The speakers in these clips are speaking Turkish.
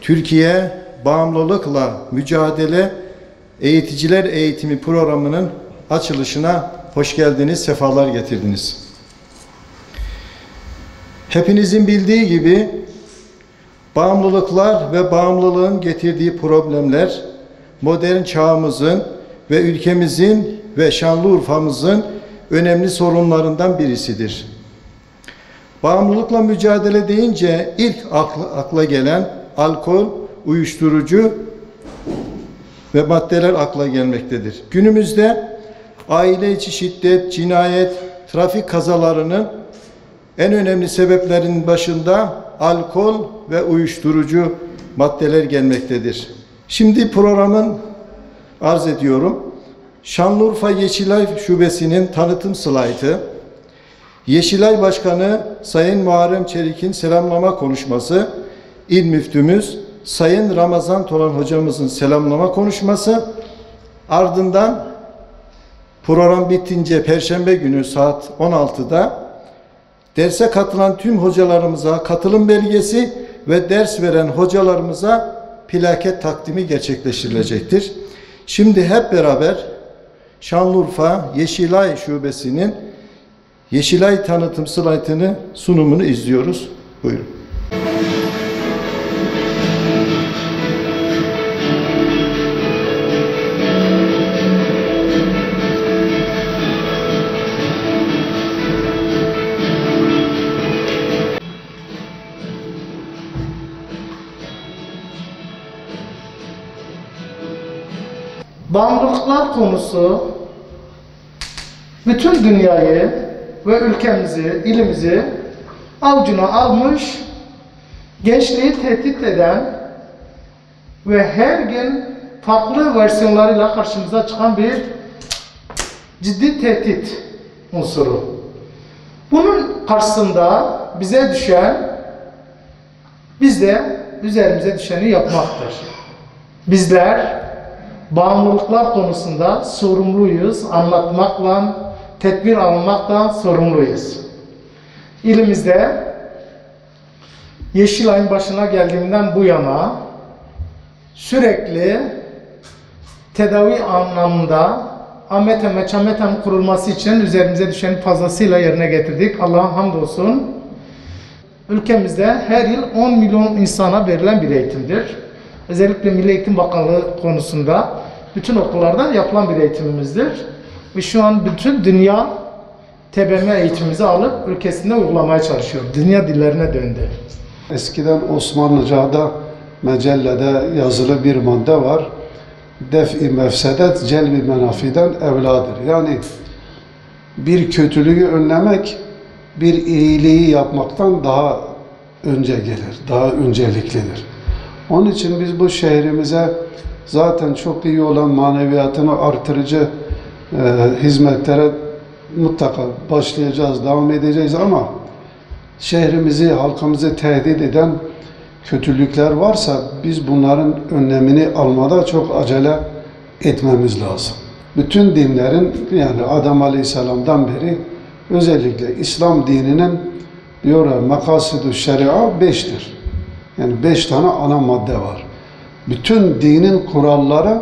Türkiye Bağımlılıkla Mücadele Eğiticiler Eğitimi Programı'nın açılışına hoş geldiniz, sefalar getirdiniz. Hepinizin bildiği gibi bağımlılıklar ve bağımlılığın getirdiği problemler modern çağımızın ve ülkemizin ve Şanlıurfa'mızın önemli sorunlarından birisidir. Bağımlılıkla mücadele deyince ilk akla gelen alkol, uyuşturucu ve maddeler akla gelmektedir. Günümüzde aile içi şiddet, cinayet, trafik kazalarının en önemli sebeplerinin başında alkol ve uyuşturucu maddeler gelmektedir. Şimdi programın arz ediyorum. Şanlıurfa Yeşilay Şubesi'nin tanıtım slaytı, Yeşilay Başkanı Sayın Muharrem Çelik'in selamlama konuşması, İl Müftümüz Sayın Ramazan Tolan hocamızın selamlama konuşması, ardından program bitince Perşembe günü saat 16'da derse katılan tüm hocalarımıza katılım belgesi ve ders veren hocalarımıza plaket takdimi gerçekleştirilecektir. Şimdi hep beraber Şanlıurfa Yeşilay Şubesi'nin Yeşilay tanıtım slaytını sunumunu izliyoruz. Buyurun. Bağımlılıklar konusu bütün dünyayı ve ülkemizi, ilimizi avucuna almış, gençliği tehdit eden ve her gün farklı versiyonlarıyla karşımıza çıkan bir ciddi tehdit unsuru. Bunun karşısında bize düşen, biz de üzerimize düşeni yapmaktır. Bizler bağımlılıklar konusunda sorumluyuz, anlatmakla, tedbir almakla sorumluyuz. İlimizde Yeşilay'ın başına geldiğimden bu yana sürekli tedavi anlamında Ahmet kurulması için üzerimize düşeni fazlasıyla yerine getirdik. Allah'a hamdolsun. Ülkemizde her yıl 10 milyon insana verilen bir eğitimdir. Özellikle Milli Eğitim Bakanlığı konusunda bütün okullarda yapılan bir eğitimimizdir. Ve şu an bütün dünya TBMM eğitimimizi alıp ülkesinde uygulamaya çalışıyor. Dünya dillerine döndü. Eskiden Osmanlıca'da mecellede yazılı bir madde var. Def-i mefsedet celbi menafiden evladır. Yani bir kötülüğü önlemek bir iyiliği yapmaktan daha önce gelir, daha önceliklidir. Onun için biz bu şehrimize zaten çok iyi olan maneviyatını artırıcı hizmetlere mutlaka başlayacağız, devam edeceğiz ama şehrimizi, halkımızı tehdit eden kötülükler varsa biz bunların önlemini almada çok acele etmemiz lazım. Bütün dinlerin, yani Adem Aleyhisselam'dan beri özellikle İslam dininin diyorlar makasıdü şeria 5'tir. Yani 5 tane ana madde var. Bütün dinin kuralları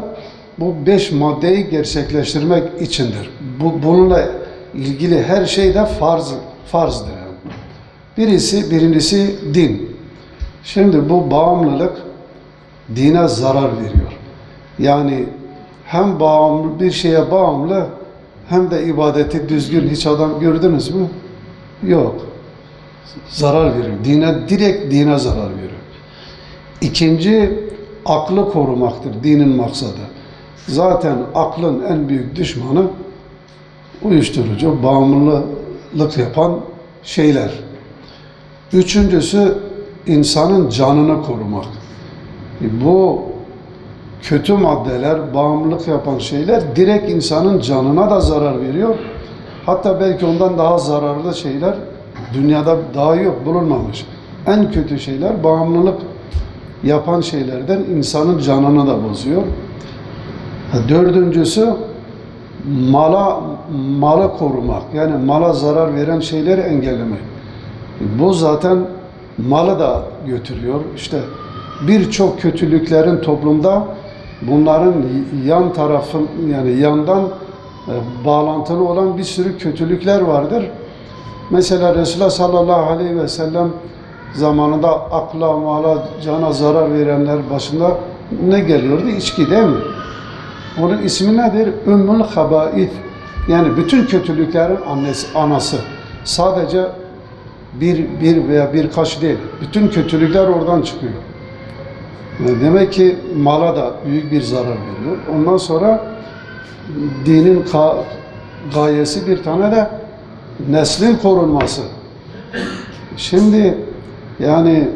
bu 5 maddeyi gerçekleştirmek içindir. Bununla ilgili her şey de farzdır. Birincisi din. Şimdi bu bağımlılık dine zarar veriyor. Yani hem bağımlı, bir şeye bağımlı hem de ibadeti düzgün. Hiç adam gördünüz mü? Yok. Zarar veriyor. Direkt dine zarar veriyor. İkinci, aklı korumaktır dinin maksadı. Zaten aklın en büyük düşmanı uyuşturucu, bağımlılık yapan şeyler. Üçüncüsü, insanın canını korumak. Bu kötü maddeler, bağımlılık yapan şeyler direkt insanın canına da zarar veriyor. Hatta belki ondan daha zararlı şeyler dünyada daha yok, bulunmamış. En kötü şeyler bağımlılık yapan şeylerden insanın canını da bozuyor. Dördüncüsü malı korumak. Yani mala zarar veren şeyleri engellemek. Bu zaten malı da götürüyor. İşte birçok kötülüklerin toplumda bunların yan tarafın yani yandan bağlantılı olan bir sürü kötülükler vardır. Mesela Resulullah sallallahu aleyhi ve sellem zamanında akla, mala, cana zarar verenler başında ne geliyordu? İçki değil mi? Onun ismi nedir? Ümmül Habaith. Yani bütün kötülüklerin anası. Sadece bir veya birkaç değil. Bütün kötülükler oradan çıkıyor. Demek ki mala da büyük bir zarar veriyor. Ondan sonra dinin gayesi bir tane de neslin korunması. Şimdi yani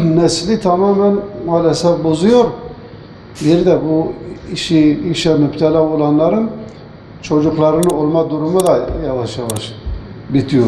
nesli tamamen maalesef bozuyor. Bir de bu işe müptela olanların çocuklarının olma durumu da yavaş yavaş bitiyor.